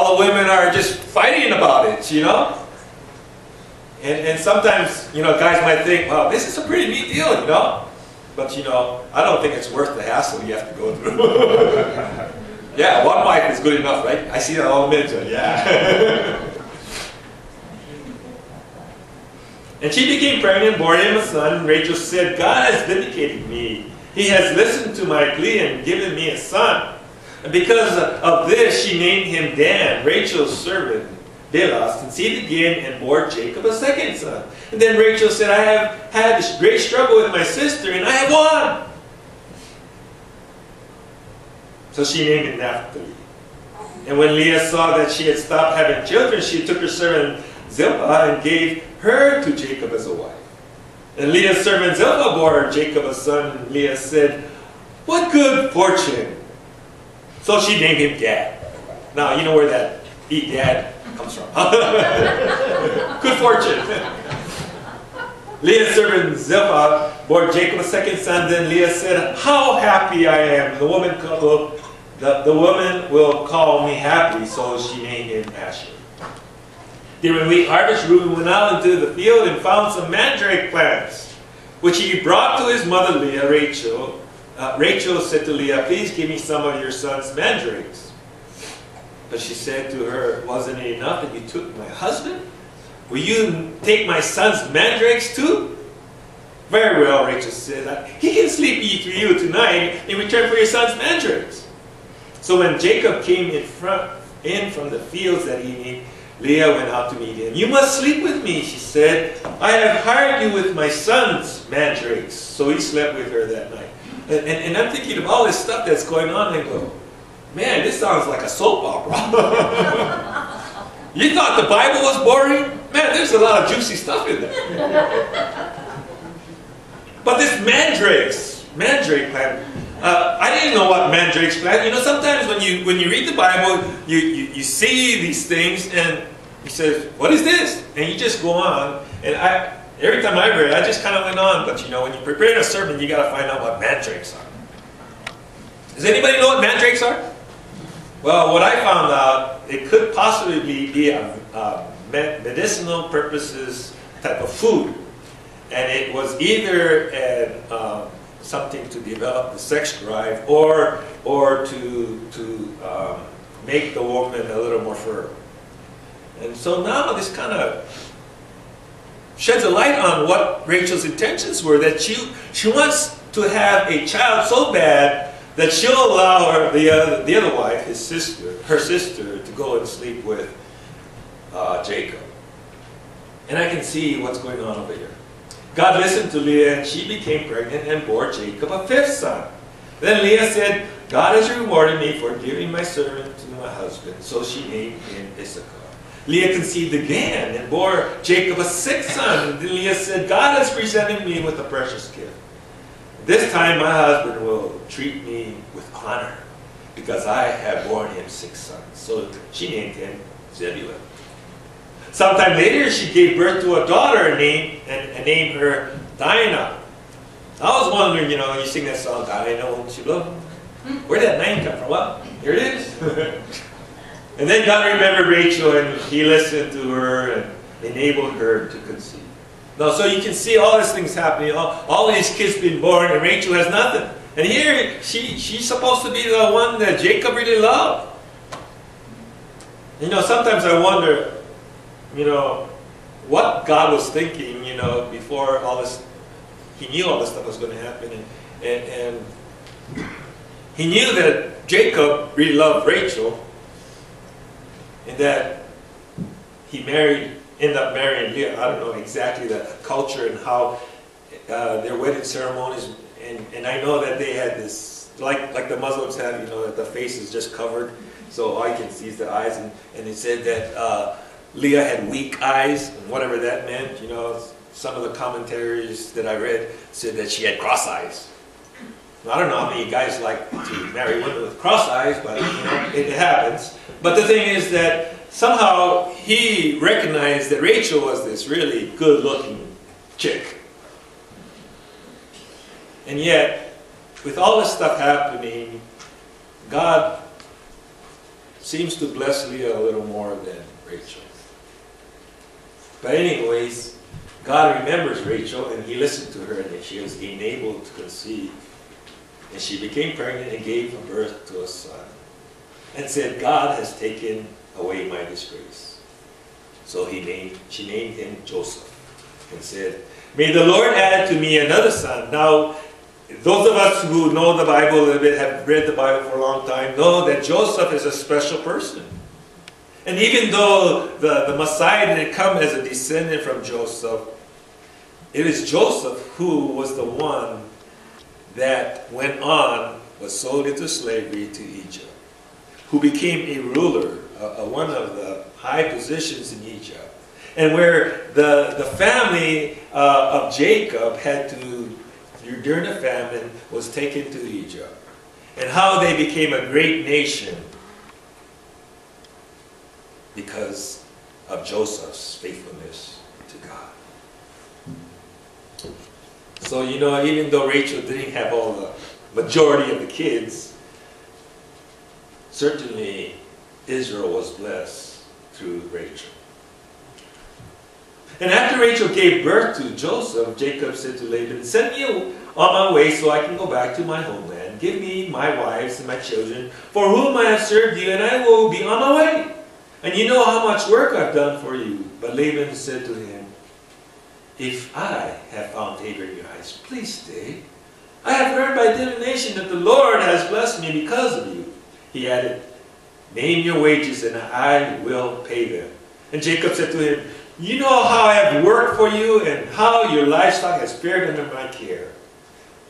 all the women are just fighting about it, you know. And sometimes, you know, guys might think, wow, this is a pretty neat deal, you know. But, you know, I don't think it's worth the hassle you have to go through. Yeah, one wife is good enough, right? I see that all the minute. Yeah. And she became pregnant, bore him a son. Rachel said, God has vindicated me. He has listened to my plea and given me a son. And because of this, she named him Dan. Rachel's servant, Bilhah, conceived again and bore Jacob a second son. And then Rachel said, I have had this great struggle with my sister, and I have won. So she named him Naphtali. And when Leah saw that she had stopped having children, she took her servant Zilpah and gave her to Jacob as a wife. And Leah's servant Zilpah bore Jacob a son, and Leah said, what good fortune. So she named him Gad. Now, you know where that eat Gad comes from. Good fortune. Leah's servant Zilpah bore Jacob a second son. Then Leah said, how happy I am. The woman will call me happy. So she named him Asher. During wheat harvest, Reuben went out into the field and found some mandrake plants, which he brought to his mother Leah. Rachel said to Leah, please give me some of your son's mandrakes. But she said to her, wasn't it enough that you took my husband? Will you take my son's mandrakes too? Very well, Rachel said, he can sleep with you tonight in return for your son's mandrakes. So when Jacob came in from the fields that evening, Leah went out to meet him. You must sleep with me, she said. I have hired you with my son's mandrakes. So he slept with her that night. And I'm thinking of all this stuff that's going on, and I go, man, this sounds like a soap opera. You thought the Bible was boring? Man, there's a lot of juicy stuff in there. But this mandrake plant, I didn't know what mandrakes plant. You know, sometimes when you read the Bible, you see these things, and you say, what is this? And you just go on. And every time I read it, I just kind of went on. But you know, when you prepare a sermon, you got to find out what mandrakes are. Does anybody know what mandrakes are? Well, what I found out, it could possibly be a medicinal purposes type of food. And it was either something to develop the sex drive or to make the woman a little more fertile. And so now this kind of sheds a light on what Rachel's intentions were, that she wants to have a child so bad that she'll allow the other wife, her sister, to go and sleep with Jacob. And I can see what's going on over here. God listened to Leah, and she became pregnant and bore Jacob a fifth son. Then Leah said, God has rewarded me for giving my servant to my husband. So she named him Issachar. Leah conceived again and bore Jacob a sixth son. And then Leah said, God has presented me with a precious gift. This time my husband will treat me with honor, because I have borne him 6 sons. So she named him Zebulun. Sometime later, she gave birth to a daughter and named her Dinah. I was wondering, you know, you sing that song, Dinah, won't you love? Where did that name come from? Well, here it is. And then God remembered Rachel, and he listened to her and enabled her to conceive. Now, so you can see all these things happening, all these kids being born, and Rachel has nothing. And here, she's supposed to be the one that Jacob really loved. You know, sometimes I wonder, you know, what God was thinking, you know, before all this, he knew all this stuff was going to happen. And he knew that Jacob really loved Rachel, and that he ended up marrying Leah. I don't know exactly the culture and how their wedding ceremonies, and I know that they had this, like the Muslims have, you know, that the face is just covered, so all you can see is the eyes, and it said that Leah had weak eyes, and whatever that meant, you know. Some of the commentaries that I read said that she had cross eyes. Now, I don't know how many guys like to marry women with cross eyes, but you know, it happens. But the thing is that somehow he recognized that Rachel was this really good-looking chick. And yet, with all this stuff happening, God seems to bless Leah a little more than Rachel. But anyways, God remembers Rachel, and he listened to her, and she was enabled to conceive. And she became pregnant and gave birth to a son. And said, God has taken away my disgrace. So she named him Joseph. And said, may the Lord add to me another son. Now, those of us who know the Bible a little bit, have read the Bible for a long time, know that Joseph is a special person. And even though the Messiah didn't come as a descendant from Joseph, it is Joseph who was the one that was sold into slavery to Egypt, who became a ruler, one of the high positions in Egypt, and where the family of Jacob had to, during the famine, was taken to Egypt, and how they became a great nation because of Joseph's faithfulness to God. So, even though Rachel didn't have all the majority of the kids, certainly Israel was blessed through Rachel. And after Rachel gave birth to Joseph, Jacob said to Laban, send me on my way so I can go back to my homeland. Give me my wives and my children, for whom I have served you, and I will be on my way. And you know how much work I've done for you. But Laban said to him, if I have found favor in your eyes, please stay. I have heard by divination that the Lord has blessed me because of you. He added, name your wages and I will pay them. And Jacob said to him, you know how I have worked for you and how your livestock has fared under my care.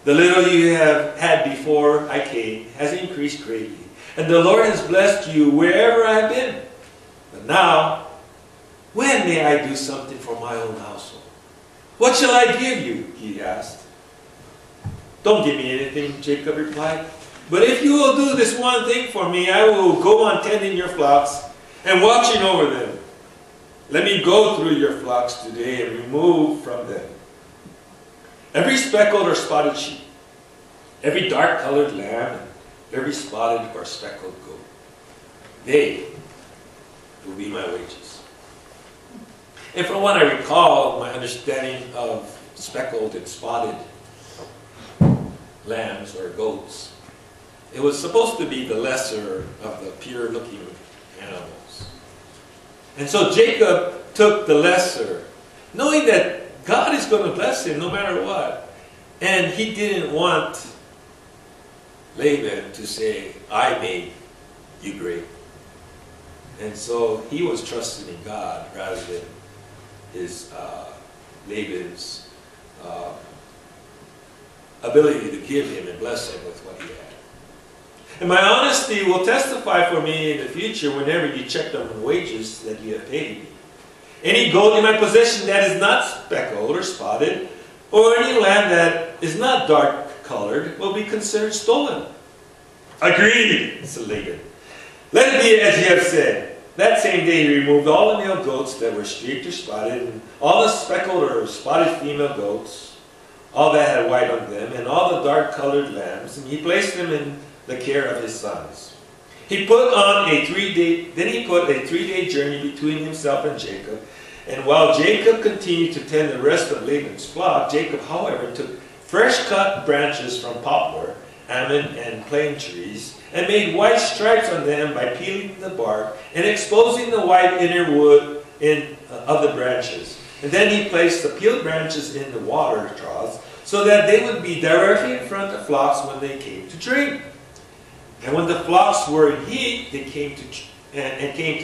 The little you have had before I came has increased greatly, and the Lord has blessed you wherever I have been. But now, when may I do something for my own household? What shall I give you? He asked. Don't give me anything, Jacob replied. But if you will do this one thing for me, I will go on tending your flocks and watching over them. Let me go through your flocks today and remove from them every speckled or spotted sheep, every dark-colored lamb, and every spotted or speckled goat. They will be my wages. And from what I recall, my understanding of speckled and spotted lambs or goats, it was supposed to be the lesser of the pure-looking animals. And so Jacob took the lesser, knowing that God is going to bless him no matter what. And he didn't want Laban to say, I made you great. And so he was trusting in God rather than his Laban's ability to give him and bless him with what he had. And my honesty will testify for me in the future whenever you check on the wages that you have paid me. Any goat in my possession that is not speckled or spotted, or any lamb that is not dark-colored, will be considered stolen. Agreed, said Laban. Let it be as you have said. That same day he removed all the male goats that were streaked or spotted, and all the speckled or spotted female goats, all that had white on them, and all the dark-colored lambs, and he placed them in the care of his sons. He put a 3-day journey between himself and Jacob, and while Jacob continued to tend the rest of Laban's flock, Jacob, however, took fresh-cut branches from poplar, almond, and plane trees, and made white stripes on them by peeling the bark and exposing the white inner wood of the branches. And then he placed the peeled branches in the water troughs so that they would be directly in front of the flocks when they came to drink. And when the flocks were in heat, they came to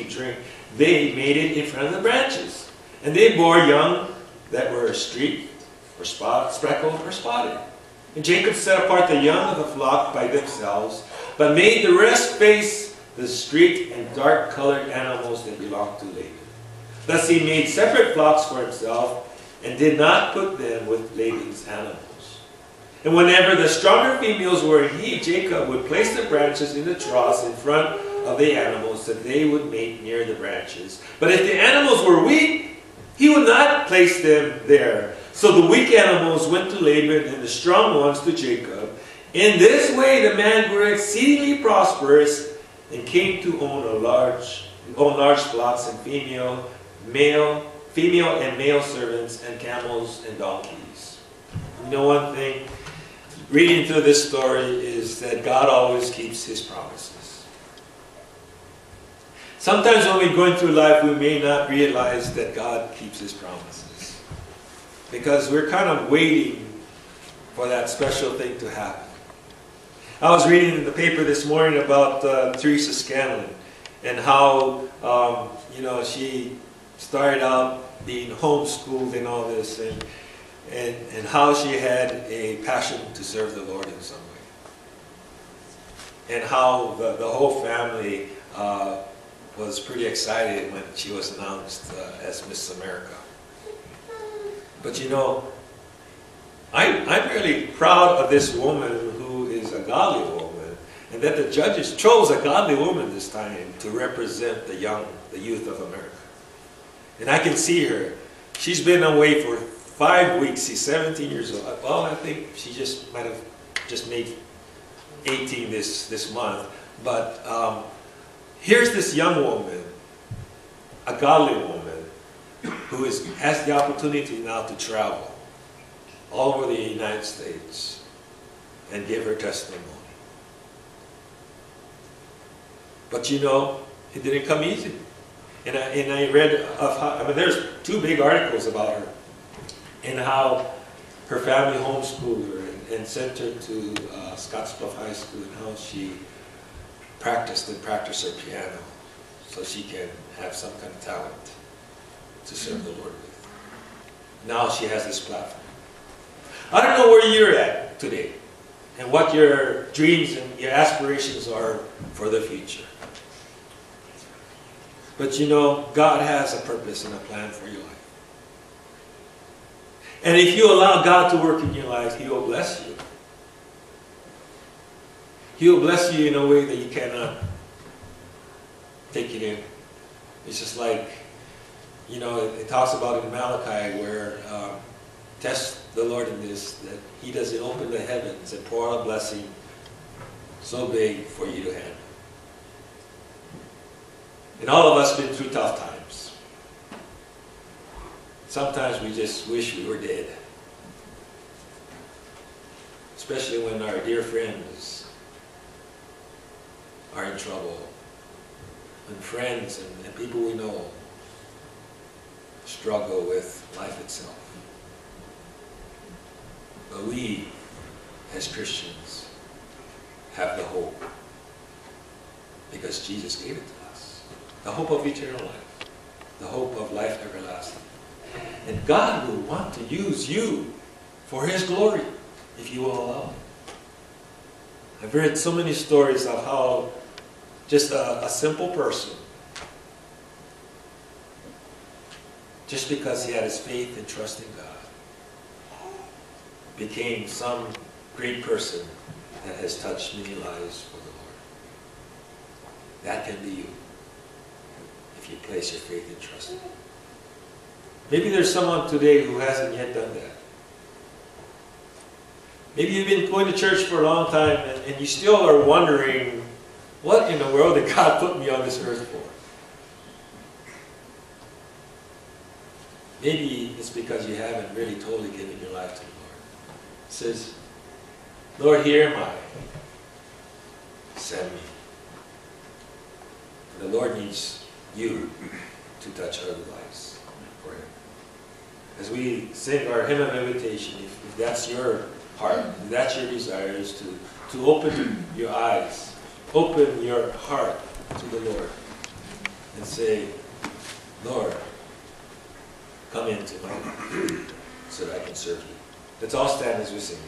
drink. They made it in front of the branches. And they bore young that were streaked, or speckled, or spotted. And Jacob set apart the young of the flock by themselves, but made the rest face the streaked and dark-colored animals that belonged to Laban. Thus he made separate flocks for himself, and did not put them with Laban's animals. And whenever the stronger females were in heat, Jacob would place the branches in the troughs in front of the animals, that they would mate near the branches. But if the animals were weak, he would not place them there. So the weak animals went to Laban, and the strong ones to Jacob. In this way the man grew exceedingly prosperous, and came to own large flocks and female and male servants, and camels and donkeys. You know one thing, reading through this story, is that God always keeps His promises. Sometimes when we're going through life, we may not realize that God keeps His promises, because we're kind of waiting for that special thing to happen. I was reading in the paper this morning about Teresa Scanlon, and how she started out being homeschooled and all this, and how she had a passion to serve the Lord in some way, and how the whole family was pretty excited when she was announced as Miss America. But I'm really proud of this woman who is a godly woman, and that the judges chose a godly woman this time to represent the youth of America. And I can see her. She's been away for 5 weeks. She's 17 years old. Well, I think she just might have just made 18 this month. But here's this young woman, a godly woman, who has the opportunity now to travel all over the United States and give her testimony. But it didn't come easy. And I read of how, there's 2 big articles about her, and how her family homeschooled her and sent her to Scottsbluff High School, and how she practiced her piano so she can have some kind of talent to serve the Lord with. Now she has this platform. I don't know where you're at today and what your dreams and your aspirations are for the future. But God has a purpose and a plan for your life. And if you allow God to work in your life, He will bless you. He will bless you in a way that you cannot take it in. It's just like, it talks about in Malachi where test the Lord in this, that He doesn't open the heavens and pour out a blessing so big for you to handle. And all of us been through tough times. Sometimes we just wish we were dead. Especially when our dear friends are in trouble. When friends and people we know struggle with life itself. But we, as Christians, have the hope. Because Jesus gave it to us. The hope of eternal life. The hope of life everlasting. And God will want to use you for His glory, if you will allow Him. I've read so many stories of how just a simple person, just because he had his faith and trust in God, became some great person that has touched many lives for the Lord. That can be you, if you place your faith and trust in Him. Maybe there's someone today who hasn't yet done that. Maybe you've been going to church for a long time and you still are wondering, what in the world did God put me on this earth for? Maybe it's because you haven't really totally given your life to the Lord. It says, Lord, here am I. Send me. And the Lord needs you to touch other lives for Him. As we sing our hymn of invitation, if that's your heart, if that's your desire, is to open your eyes, open your heart to the Lord and say, Lord, come into my life so that I can serve you. Let's all stand as we sing.